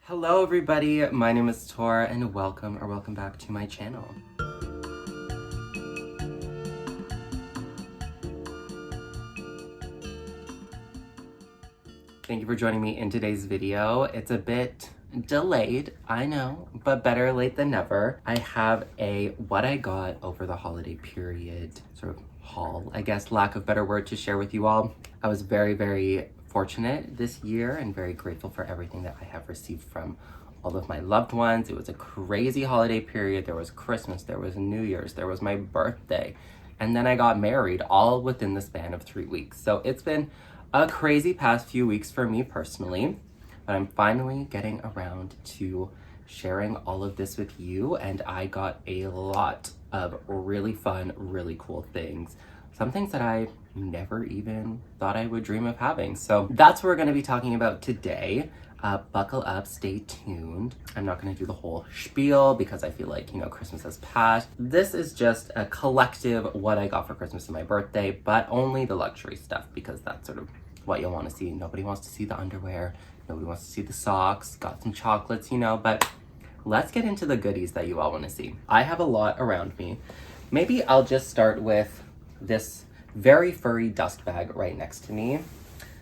Hello everybody, my name is Thor and welcome back to my channel. Thank you for joining me in today's video. It's a bit delayed, I know, but better late than never. I have a what I got over the holiday period sort of haul, I guess, lack of better word, to share with you all. I was very fortunate this year and very grateful for everything that I have received from all of my loved ones. It was a crazy holiday period. There was Christmas, there was New Year's, there was my birthday, and then I got married all within the span of 3 weeks. So it's been a crazy past few weeks for me personally, but I'm finally getting around to sharing all of this with you, and I got a lot of really fun, really cool things. Some things that I never even thought I would dream of having. So that's what we're going to be talking about today. Buckle up, stay tuned. I'm not going to do the whole spiel because I feel like, Christmas has passed. This is just a collective what I got for Christmas and my birthday, but only the luxury stuff because that's sort of what you'll want to see. Nobody wants to see the underwear. Nobody wants to see the socks. Got some chocolates, but let's get into the goodies that you all want to see. I have a lot around me. Maybe I'll just start with this very furry dust bag right next to me.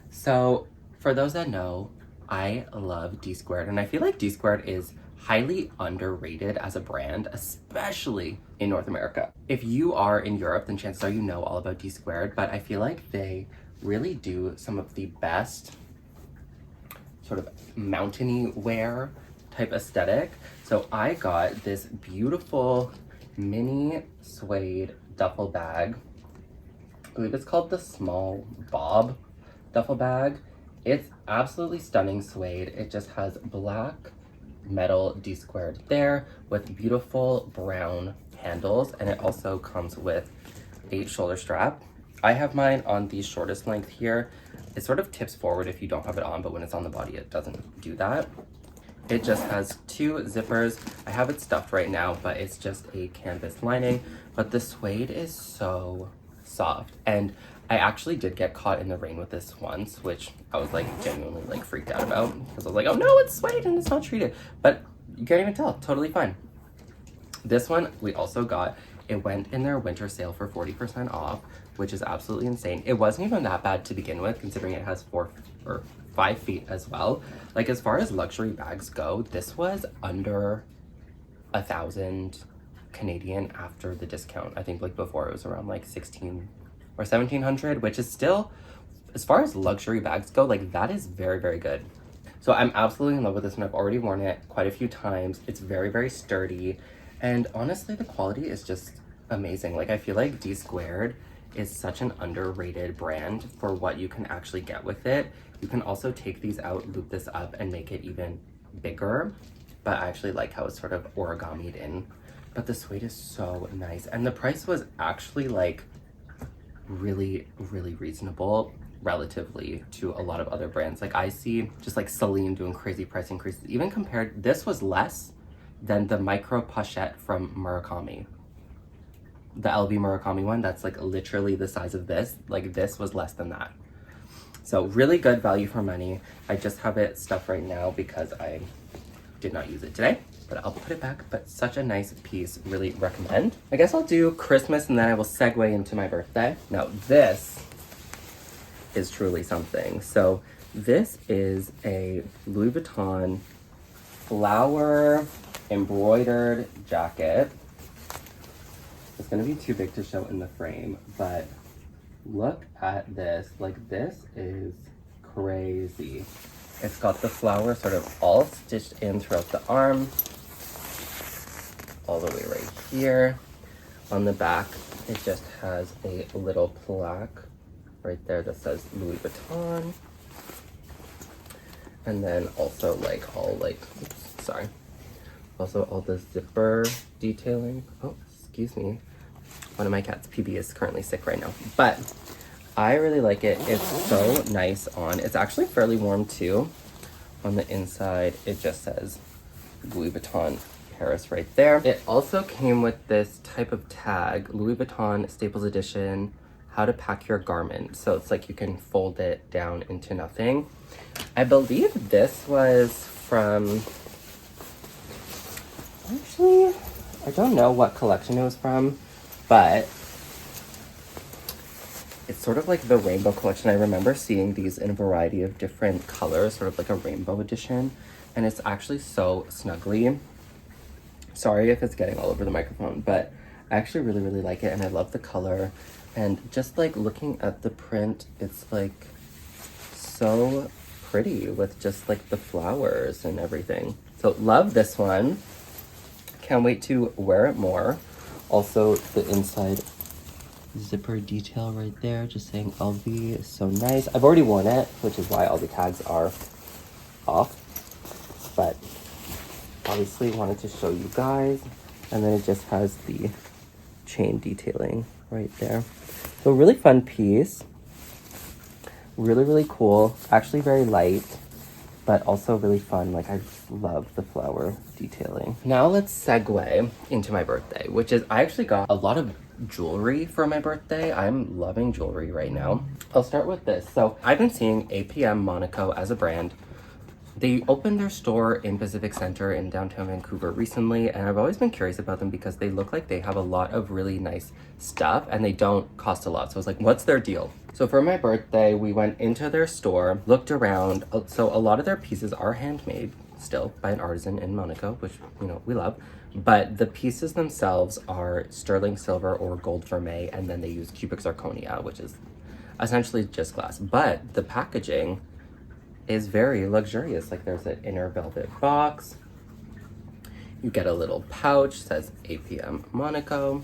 So for those that know, I love Dsquared, and I feel like Dsquared is highly underrated as a brand, especially in North America. If you are in Europe, then chances are you know all about Dsquared, but I feel like they really do some of the best sort of mountainy wear type aesthetic. So I got this beautiful mini suede duffel bag. I believe it's called the Small Bob duffel bag. It's absolutely stunning suede. It just has black metal Dsquared there with beautiful brown handles, and it also comes with a shoulder strap. I have mine on the shortest length here. It sort of tips forward if you don't have it on, but when it's on the body, it doesn't do that. It just has 2 zippers. I have it stuffed right now, but it's just a canvas lining. But the suede is so soft, and I actually did get caught in the rain with this once, which I was genuinely freaked out about because I was like, oh no, it's suede and it's not treated. But you can't even tell, totally fine. This one we also got. It went in their winter sale for 40% off, which is absolutely insane. It wasn't even that bad to begin with, considering it has 4 or 5 feet as well. As far as luxury bags go, this was under 1,000 Canadian after the discount. I think before it was around 16 or 1,700, which is still, as far as luxury bags go, that is very good. So I'm absolutely in love with this, and I've already worn it quite a few times. It's very sturdy, and honestly the quality is just amazing. I feel like Dsquared is such an underrated brand for what you can actually get with it. You can also take these out, loop this up, and make it even bigger, but I actually like how it's sort of origamied in. But the suede is so nice, and the price was actually really reasonable relatively to a lot of other brands. I see just Celine doing crazy price increases. Even compared, this was less than the micro pochette from Murakami. The LV Murakami one, that's literally the size of this. This was less than that. So really good value for money. I just have it stuffed right now because I did not use it today, but I'll put it back. But such a nice piece, really recommend. I guess I'll do Christmas and then I will segue into my birthday. Now this is truly something. So this is a Louis Vuitton flower embroidered jacket. It's gonna be too big to show in the frame, but look at this. This is crazy. It's got the flower sort of all stitched in throughout the arm, all the way right here. On the back, it just has a little plaque right there that says Louis Vuitton. And then also also all the zipper detailing. Oh, excuse me. One of my cats, PB, is currently sick right now, but I really like it. It's so nice on. It's actually fairly warm too. On the inside, it just says Louis Vuitton Paris right there. It also came with this type of tag, Louis Vuitton Staples Edition, how to pack your garment. So it's you can fold it down into nothing. I believe this was from, actually, I don't know what collection it was from, but it's sort of like the rainbow collection. I remember seeing these in a variety of different colors, sort of like a rainbow edition, and it's actually so snuggly. Sorry if it's getting all over the microphone, but I actually really, really like it, and I love the color. And just like looking at the print, it's like so pretty with just like the flowers and everything. So love this one. Can't wait to wear it more. Also, the inside zipper detail right there, just saying LV is so nice. I've already worn it, which is why all the tags are off. But obviously wanted to show you guys. And then it just has the chain detailing right there. So really fun piece. Really, really cool. Actually very light, but also really fun. Like, I just love the flower detailing. Now let's segue into my birthday, which is, I actually got a lot of jewelry for my birthday. I'm loving jewelry right now. I'll start with this. So I've been seeing APM Monaco as a brand. They opened their store in Pacific Center in downtown Vancouver recently, and I've always been curious about them because they look like they have a lot of really nice stuff and they don't cost a lot. So I was like, what's their deal? So for my birthday, we went into their store, looked around. So a lot of their pieces are handmade still by an artisan in Monaco, which, you know, we love. But the pieces themselves are sterling silver or gold vermeil, and then they use cubic zirconia, which is essentially just glass. But the packaging is very luxurious. Like, there's an inner velvet box. You get a little pouch, says APM Monaco.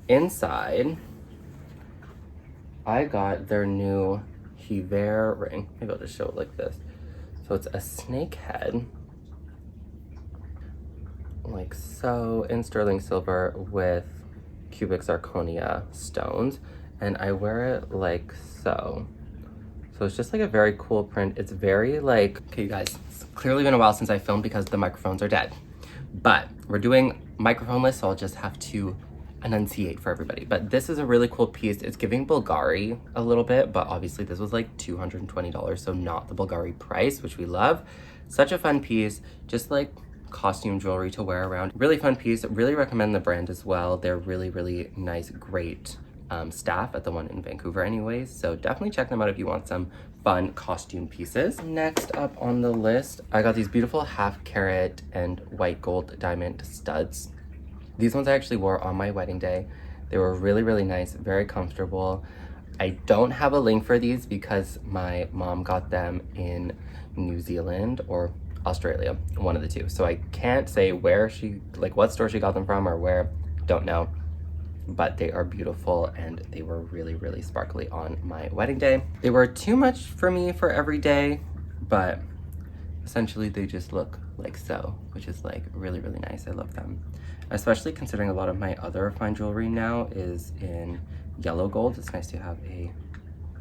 Inside, I got their new Hiver ring. Maybe I'll just show it like this. So it's a snake head, like so, in sterling silver with cubic zirconia stones. And I wear it like so. So it's just like a very cool print. It's very like, okay, you guys, it's clearly been a while since I filmed because the microphones are dead. But we're doing microphone-less, so I'll just have to enunciate for everybody. But this is a really cool piece. It's giving Bulgari a little bit, but obviously this was like $220, so not the Bulgari price, which we love. Such a fun piece, just like costume jewelry to wear around. Really fun piece. Really recommend the brand as well. They're really, really nice, great staff at the one in Vancouver anyways, so definitely check them out if you want some fun costume pieces. Next up on the list, I got these beautiful 1/2 carat and white gold diamond studs. These ones I actually wore on my wedding day. They were really, really nice, very comfortable. I don't have a link for these because my mom got them in New Zealand or Australia, one of the two. So I can't say where she, like what store she got them from or where, don't know. But they are beautiful and they were really, really sparkly on my wedding day. They were too much for me for every day, but essentially they just look like so, which is like really, really nice. I love them. Especially considering a lot of my other fine jewelry now is in yellow gold. It's nice to have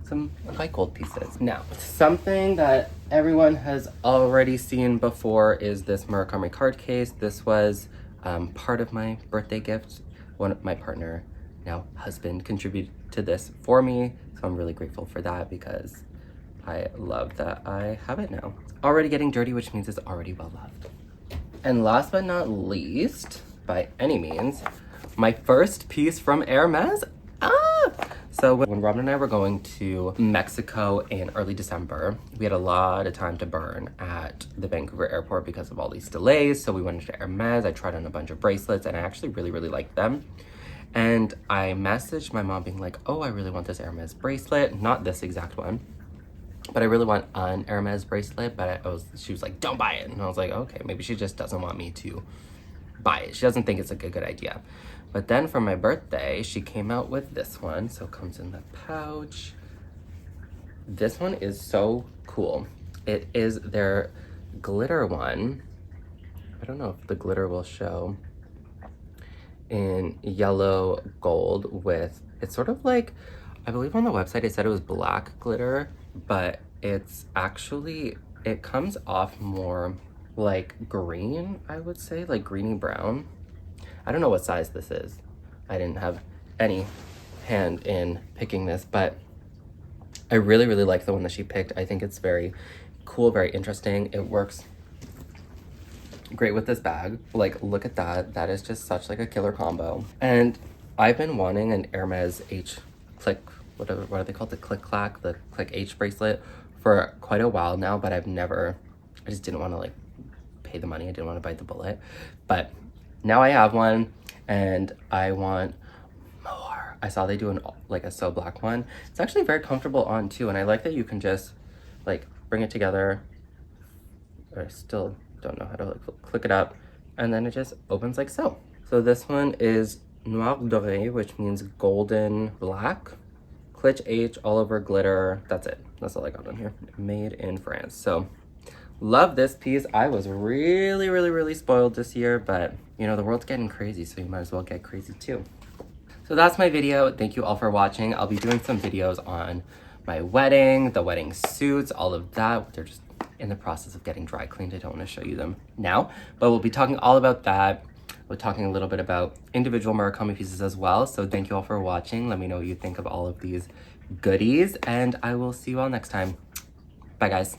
some white gold pieces. Now, something that everyone has already seen before is this Murakami card case. This was part of my birthday gift. One of my partner, now husband, contributed to this for me. So I'm really grateful for that because I love that I have it now. It's already getting dirty, which means it's already well loved. And last but not least, by any means, my first piece from Hermes. So when Robin and I were going to Mexico in early December, we had a lot of time to burn at the Vancouver airport because of all these delays. So we went to Hermes. I tried on a bunch of bracelets and I actually really, really liked them. And I messaged my mom being like, oh, I really want this Hermes bracelet. Not this exact one, but I really want an Hermes bracelet. But she was like, don't buy it. And I was like, okay, maybe she just doesn't want me to buy it. She doesn't think it's a good idea. But then for my birthday, she came out with this one. So it comes in the pouch. This one is so cool. It is their glitter one. I don't know if the glitter will show. In yellow gold with, it's sort of like, I believe on the website it said it was black glitter, but it's actually, it comes off more like green, I would say, like greeny brown. I don't know what size this is. I didn't have any hand in picking this, but I really, really like the one that she picked. I think it's very cool, very interesting. It works great with this bag. Like, look at that. That is just such like a killer combo. And I've been wanting an Hermes H click, whatever, what are they called? The click clack, the click H bracelet for quite a while now, but I just didn't want to like pay the money. I didn't want to bite the bullet, but now I have one and I want more. I saw they do like a so black one. It's actually very comfortable on too. And I like that you can just like bring it together. I still don't know how to like click it up, and then it just opens like so. So this one is Noir Doré, which means golden black. Clitch H, all over glitter. That's it. That's all I got on here. Made in France. So love this piece. I was really spoiled this year, but you know, the world's getting crazy, so you might as well get crazy too. So that's my video. Thank you all for watching. I'll be doing some videos on my wedding, the wedding suits, all of that. They're just in the process of getting dry cleaned. I don't want to show you them now, but we'll be talking all about that. We're talking a little bit about individual Murakami pieces as well. So thank you all for watching. Let me know what you think of all of these goodies, and I will see you all next time. Bye guys.